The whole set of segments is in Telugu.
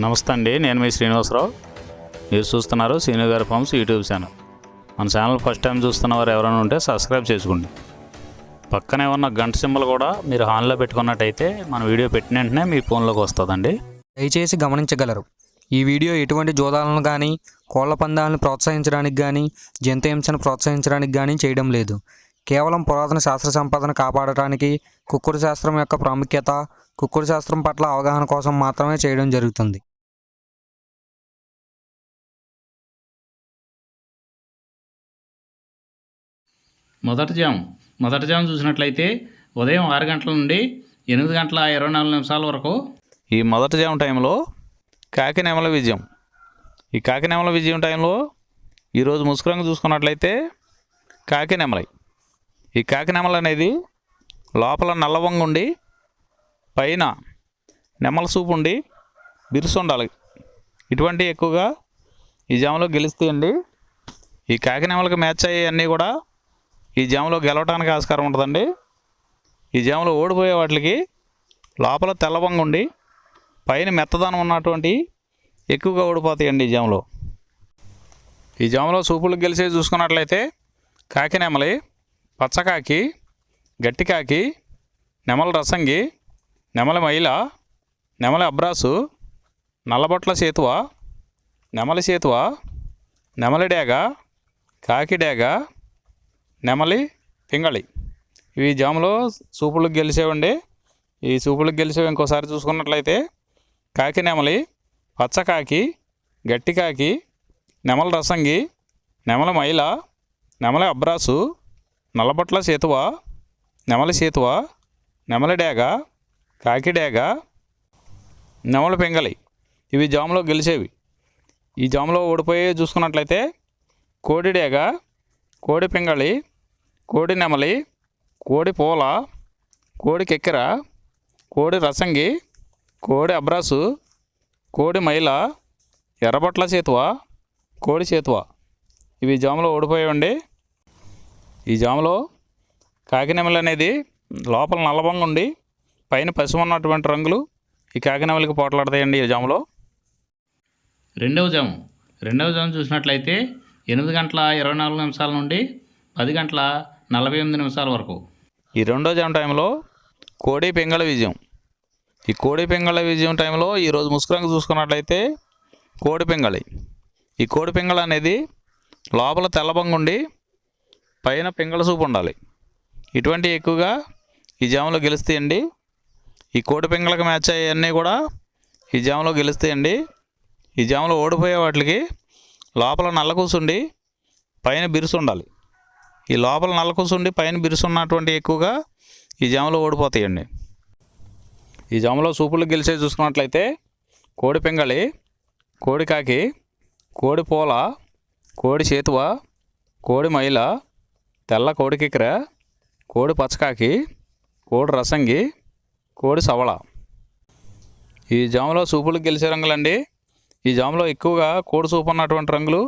నమస్తే అండి, నేను మీ శ్రీనివాసరావు. మీరు చూస్తున్నారు శ్రీను గారి ఫార్మ్స్ యూట్యూబ్ ఛానల్. మన ఛానల్ ఫస్ట్ టైం చూస్తున్న వారు ఎవరైనా ఉంటే సబ్స్క్రైబ్ చేసుకోండి. పక్కనే ఉన్న గంట సింబల్ కూడా మీరు ఆన్లో పెట్టుకున్నట్టయితే మన వీడియో పెట్టిన వెంటనే మీ ఫోన్లోకి వస్తుందండి. దయచేసి గమనించగలరు, ఈ వీడియో ఎటువంటి జోదాలను కానీ కోళ్ల పందాలను ప్రోత్సహించడానికి కానీ జంతు హింసను ప్రోత్సహించడానికి కానీ చేయడం లేదు. కేవలం పురాతన శాస్త్ర సంపదను కాపాడటానికి, కుక్కుడు శాస్త్రం యొక్క ప్రాముఖ్యత, కుక్కుడు శాస్త్రం పట్ల అవగాహన కోసం మాత్రమే చేయడం జరుగుతుంది. మొదటి జాము చూసినట్లయితే ఉదయం 6 గంటల నుండి 8 గంటల 24 నిమిషాల వరకు ఈ మొదటి జాము టైంలో కాకినెమల విజయం. ఈ కాకినెమల విజయం టైంలో ఈరోజు ముసుకురంగు చూసుకున్నట్లయితే కాకినెమలై. ఈ కాకినెమల అనేది లోపల నల్లవంగు ఉండి పైన నెమల సూపు ఉండి బిరుసు ఉండాలి. ఇటువంటి ఎక్కువగా ఈ జాములో గెలుస్తాయండి. ఈ కాకినెమలకి మ్యాచ్ అయ్యేవన్నీ కూడా ఈ జాములో గెలవడానికి ఆస్కారం ఉంటుందండి. ఈ జాములో ఓడిపోయే వాటికి లోపల తెల్లవంగు ఉండి పైన మెత్తదనం ఉన్నటువంటి ఎక్కువగా ఓడిపోతాయండి. ఈ జాములో సూపులకు గెలిచేది చూసుకున్నట్లయితే కాకినెమలి, పచ్చకాకి, గట్టికాకి, నెమల రసంగి, నెమలి మైల, నెమలి అబ్రాసు, నల్లబొట్ల సేతువ, నెమలి సేతువ, నెమలి డేగ, కాకి డేగ, నెమలి పింగళి. ఇవి జాములో సూపులకు గెలిచేవండి. ఈ సూపులకు గెలిచేవి ఇంకోసారి చూసుకున్నట్లయితే కాకి నెమలి, పచ్చకాకి, గట్టికాకి, నెమల రసంగి, నెమలి మైల, నెమలి అబ్రాసు, నల్లబొట్ల సేతువ, నెమలి సేతువ, నెమలి డేగ, కాకి డేగ, నెమలి పింగళి. ఇవి జాములో గెలిచేవి. ఈ జాములో ఓడిపోయే చూసుకున్నట్లయితే కోడి డేగ, కోడి పింగళి, కోడి నెమలి, కోడి పూల, కోడి కెక్కెర, కోడి రసంగి, కోడి అబ్రాసు, కోడి మైల, ఎర్రబొట్ల సేతువ, కోడి సేతువ. ఇవి జాములో ఓడిపోయేవండి. ఈ జాములో కాకినెమలి అనేది లోపల నల్లబంగా ఉండి పైన పసుపు ఉన్నటువంటి రంగులు ఈ కాకినెమలికి పోట్లాడతాయండి. ఈ జాములో రెండవ జాము చూసినట్లయితే 8 గంటల 24 నిమిషాల నుండి 10 గంటల 48 నిమిషాల వరకు ఈ రెండో జాము టైంలో కోడి పింగళ విజయం. ఈ కోడి పింగళ విజయం టైంలో ఈరోజు ముసుకురంగు చూసుకున్నట్లయితే కోడి పింగళి. ఈ కోడి పింగళ అనేది లోపల తెల్లబంగు ఉండి పైన పింగళ సూపు ఉండాలి. ఇటువంటి ఎక్కువగా ఈ జాములో గెలుస్తాయండి. ఈ కోడి పింగళకి మ్యాచ్ అయ్యేవన్నీ కూడా ఈ జాములో గెలుస్తాయండి. ఈ జాములో ఓడిపోయే వాటికి లోపల నల్ల కూసుండి పైన బిరుసు ఉండాలి. ఈ లోపల నల్ల కూసుండి పైన బిరుసు ఉన్నటువంటి ఎక్కువగా ఈ జాములో ఓడిపోతాయండి. ఈ జాములో సూపులు గెలిచే చూసుకున్నట్లయితే కోడి పింగళి, కోడి కాకి, కోడి పూల, కోడి సేతువ, కోడి మైల, తెల్ల కోడి కిక్కెర, కోడి పచ్చకాకి, కోడి రసంగి, కోడి సవళ. ఈ జాములో సూపులకు గెలిచే రంగులండి. ఈ జాములో ఎక్కువగా కోడి సూపు ఉన్నటువంటి రంగులు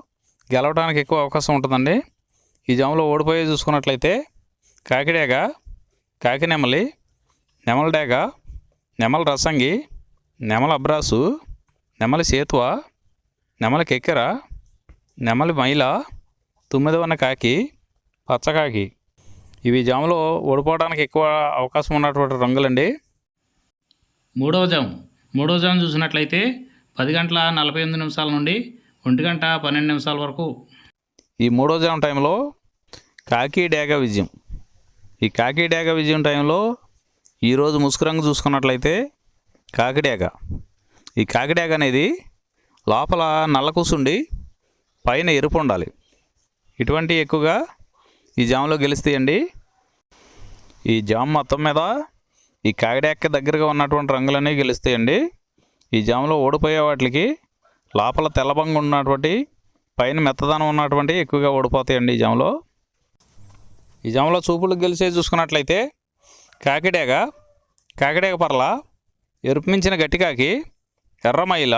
గెలవడానికి ఎక్కువ అవకాశం ఉంటుందండి. ఈ జాములో ఓడిపోయే చూసుకున్నట్లయితే కాకిడేగ, కాకి నెమలి, నెమల డేగ, నెమల రసంగి, నెమల అబ్రాసు, నెమలి సేతువ, నెమలి కెక్కెర, నెమలి మైల, 9వ కాకి, పచ్చకాకి. ఇవి జాములో ఓడిపోవడానికి ఎక్కువ అవకాశం ఉన్నటువంటి రంగులండి. మూడవ జాము చూసినట్లయితే 10 గంటల 48 నిమిషాల నుండి 1 గంట 12 నిమిషాల వరకు ఈ మూడో జాము టైంలో కాకి డేగ విజయం. ఈ కాకి డేగ విజయం టైంలో ఈరోజు ముసుకురంగు చూసుకున్నట్లయితే కాకిడేగ. ఈ కాకిడేగ అనేది లోపల నల్ల కూసుండి పైన ఎరుపు ఉండాలి. ఇటువంటి ఎక్కువగా ఈ జాములో గెలుస్తాయండి. ఈ జాము మొత్తం మీద ఈ కాకిడేగకి దగ్గరగా ఉన్నటువంటి రంగులన్నీ గెలుస్తాయండి. ఈ జాములో ఓడిపోయే వాటికి లోపల తెల్లబంగు ఉన్నటువంటి పైన మెత్తదనం ఉన్నటువంటి ఎక్కువగా ఓడిపోతాయండి. ఈ జాములో చూపులకు గెలిచే చూసుకున్నట్లయితే కాకిడేగ, కాకిడేగ పర్ల, ఎరుపు మించిన గట్టికాకి, ఎర్ర మైల,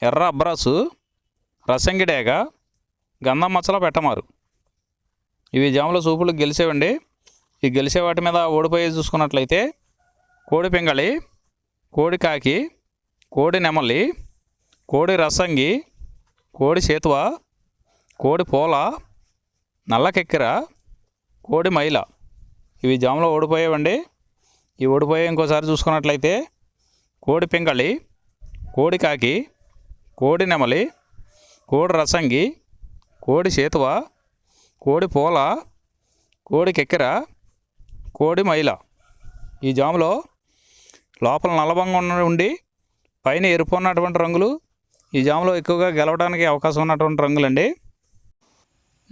ఎర్ర అబ్రాసు, రసంగి డేగ, గంధం మచ్చల పెట్టమారు. ఇవి జాములో సూపులకు గెలిచేవండి. ఈ గెలిచే వాటి మీద ఓడిపోయి చూసుకున్నట్లయితే కోడి పింగళి, కోడి కాకి, కోడి నెమలి, కోడి రసంగి, కోడి సేతువ, కోడి పోల, నల్ల కెక్కెర, కోడి మైల. ఇవి జాములో ఓడిపోయేవండి. ఈ ఓడిపోయే ఇంకోసారి చూసుకున్నట్లయితే కోడి పింగళి, కోడి కాకి, కోడి నెమలి, కోడి రసంగి, కోడి సేతువ, కోడి పోల, కోడి కెక్కెర, కోడి మైల. ఈ జాములో లోపల నల్లబంగా ఉండి పైన ఎరుపు ఉన్నటువంటి రంగులు ఈ జాములో ఎక్కువగా గెలవడానికి అవకాశం ఉన్నటువంటి రంగులండి.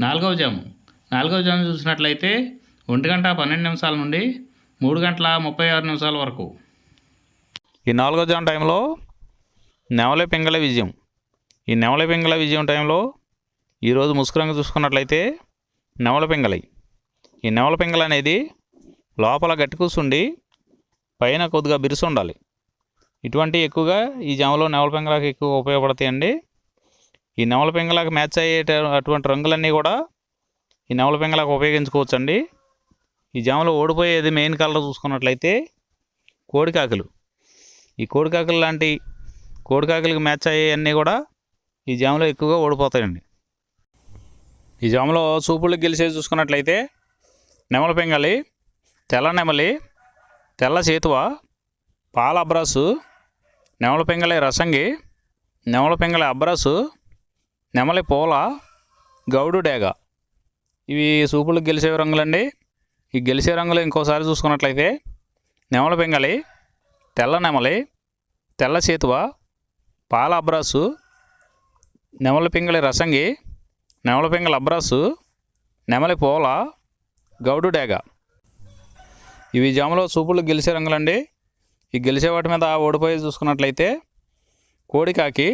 నాలుగవ జాము చూసినట్లయితే 1:12 నుండి 3:36 వరకు. ఈ 4వ జాము టైంలో నెమలి పింగళ విజయం. ఈ నెమలి పింగళ విజయం టైంలో ఈరోజు ముసుగురంగు చూసుకున్నట్లయితే నెమలి పింగళి. ఈ నెమలి పింగళ అనేది లోపల గట్టి కూసుండి పైన కొద్దిగా బిరుసు ఉండాలి. ఇటువంటి ఎక్కువగా ఈ జాములో నెమలి పింగళకి ఎక్కువ ఉపయోగపడతాయండి. ఈ నెమలి పింగళకి మ్యాచ్ అయ్యే అటువంటి రంగులన్నీ కూడా ఈ నెమలి పింగళకి ఉపయోగించుకోవచ్చండి. ఈ జాములో ఓడిపోయేది మెయిన్ కలర్ చూసుకున్నట్లయితే కోడికాకులు. ఈ కోడికాకులు లాంటి కోడికాకులకి మ్యాచ్ అయ్యేవన్నీ కూడా ఈ జాములో ఎక్కువగా ఓడిపోతాయండి. ఈ జాములో సూపులకు గెలిచేది చూసుకున్నట్లయితే నెమలి పింగళి, తెల్ల నెమలి, తెల్ల సేతువ, పాల అబ్రాసు, నెమలి పింగళి రసంగి, నెమలి పింగళి అబ్రాసు, నెమలి పోల, గౌడు డేగ. ఇవి సూపులకు గెలిచే రంగులండి. ఈ గెలిచే రంగులు ఇంకోసారి చూసుకున్నట్లయితే నెమలి పింగళి, తెల్ల నెమలి, తెల్ల సేతువ, పాల అబ్రాసు, నెమలి పింగళి రసంగి, నెమలి పింగళి అబ్రాసు, నెమలి పోల, గౌడు డేగ. ఇవి జాములో సూపులు గెలిచే రంగులండి. ఈ గెలిచే వాటి మీద ఓడిపోయి చూసుకున్నట్లయితే కోడి కాకి,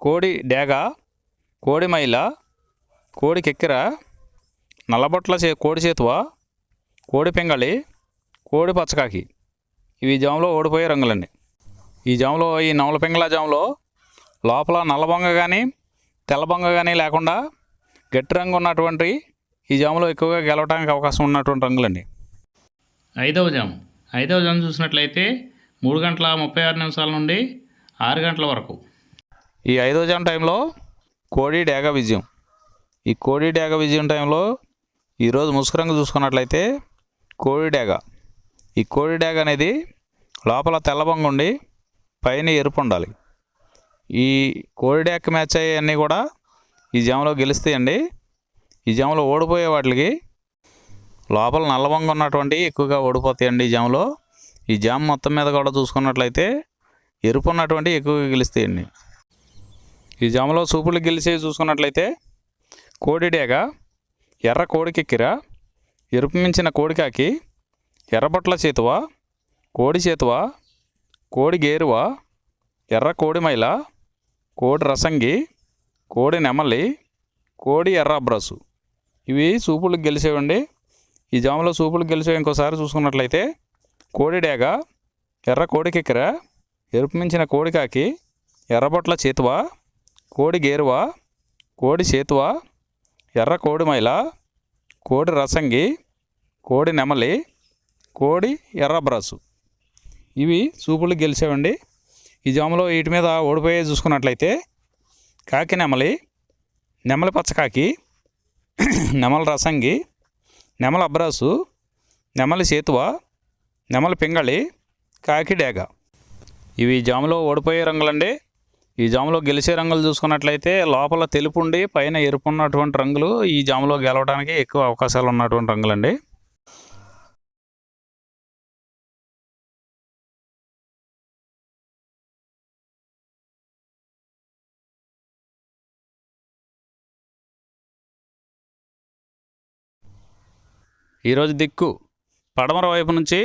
కోడి డేగ, కోడి మైల, కోడి కెక్కెర, నల్లబొట్ల కోడి చేతువ, కోడి పింగళి, కోడి పచ్చకాకి. ఇవి జాములో ఓడిపోయే రంగులండి. ఈ జాములో ఈ నెమలి పింగళ జాములో లోపల నల్లబొంగ కానీ తెల్లబొంగ కానీ లేకుండా గట్టి రంగు ఉన్నటువంటి ఈ జాములో ఎక్కువగా గెలవడానికి అవకాశం ఉన్నటువంటి రంగులండి. ఐదవ జాము చూసినట్లయితే 3:36 నుండి 6 వరకు. ఈ 5వ జాము టైంలో కోడి డేగ విజయం. ఈ కోడి డేగ విజయం టైంలో ఈరోజు ముసుగు రంగు చూసుకున్నట్లయితే కోడి డేగ. ఈ కోడి డేగ అనేది లోపల తెల్లబొంగ ఉండి పైన ఎరుపు ఉండాలి. ఈ కోడి డేగకి మ్యాచ్ అయ్యేవన్నీ కూడా ఈ జాములో గెలుస్తాయండి. ఈ జాములో ఓడిపోయే వాటికి లోపల నల్లబొంగ ఉన్నటువంటి ఎక్కువగా ఓడిపోతాయండి. ఈ జాములో ఈ జామ్ మొత్తం మీద కూడా చూసుకున్నట్లయితే ఎరుపు ఉన్నటువంటి ఎక్కువగా గెలుస్తాయండి. ఈ జాములో సూపులు గెలిచేవి చూసుకున్నట్లయితే కోడి డేగ, ఎర్ర కోడి కెక్కెర, ఎరుపు మించిన కోడికాకి, ఎర్రబొట్ల చేతువ, కోడి చేతువ, కోడి గేరువ, ఎర్ర కోడి మైల, కోడి రసంగి, కోడి నెమలి, కోడి ఎర్ర అబ్రాసు. ఇవి సూపులకు గెలిచేవండి. ఈ జాములో సూపులకు గెలిచేవి ఇంకోసారి చూసుకున్నట్లయితే కోడి డేగ, ఎర్ర కోడి కెక్కెర, ఎరుపు మించిన కోడికాకి, ఎర్రబొట్ల చేతువ, కోడి గేరువ, కోడి చేతువ, ఎర్ర కోడి మైల, కోడి రసంగి, కోడి నెమలి, కోడి ఎర్ర అబ్రాసు. ఇవి సూపులకు గెలిచేవండి. ఈ జాములో వీటి మీద ఓడిపోయే చూసుకున్నట్లయితే కాకి నెమలి, నెమలి పచ్చకాకి, నెమలి రసంగి, నెమలి అబ్రాసు, నెమలి సేతువ, నెమలి పింగళి, కాకి డేగ. ఇవి జాములో ఓడిపోయే రంగులండి. ఈ జాములో గెలిచే రంగులు చూసుకున్నట్లయితే లోపల తెలుపు ఉండి పైన ఎరుపు ఉన్నటువంటి రంగులు ఈ జాములో గెలవడానికి ఎక్కువ అవకాశాలు ఉన్నటువంటి రంగులండి. ఈరోజు దిక్కు పడమర వైపు నుంచి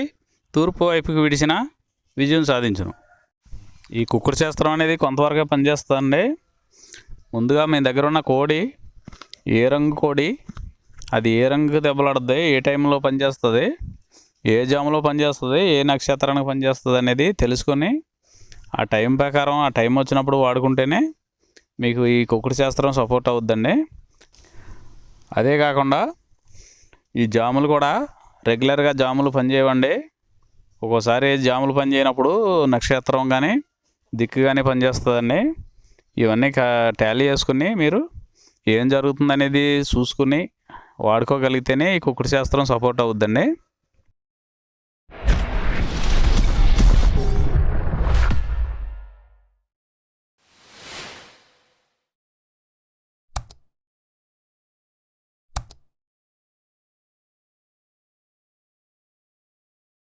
తూర్పు వైపుకి విడిచిన విజయం సాధించును. ఈ కుక్కుడు శాస్త్రం అనేది కొంతవరకే పనిచేస్తుందండి. ముందుగా మీ దగ్గర ఉన్న కోడి ఏ రంగు కోడి, అది ఏ రంగుకి దెబ్బలాడుద్ది, ఏ టైంలో పనిచేస్తుంది, ఏ జాములో పనిచేస్తుంది, ఏ నక్షత్రానికి పనిచేస్తుంది అనేది తెలుసుకొని ఆ టైం ప్రకారం ఆ టైం వచ్చినప్పుడు వాడుకుంటేనే మీకు ఈ కుక్కుడు శాస్త్రం సపోర్ట్ అవుద్దండి. అదే కాకుండా ఈ జాములు కూడా రెగ్యులర్గా జాములు పనిచేయవండి. ఒక్కోసారి జాములు పనిచేయనప్పుడు నక్షత్రం కానీ దిక్కు కానీ పనిచేస్తుందండి. ఇవన్నీ టాలీ చేసుకుని మీరు ఏం జరుగుతుందనేది చూసుకుని వాడుకోగలిగితేనే ఈ కుక్కుడు శాస్త్రం సపోర్ట్ అవుద్దండి.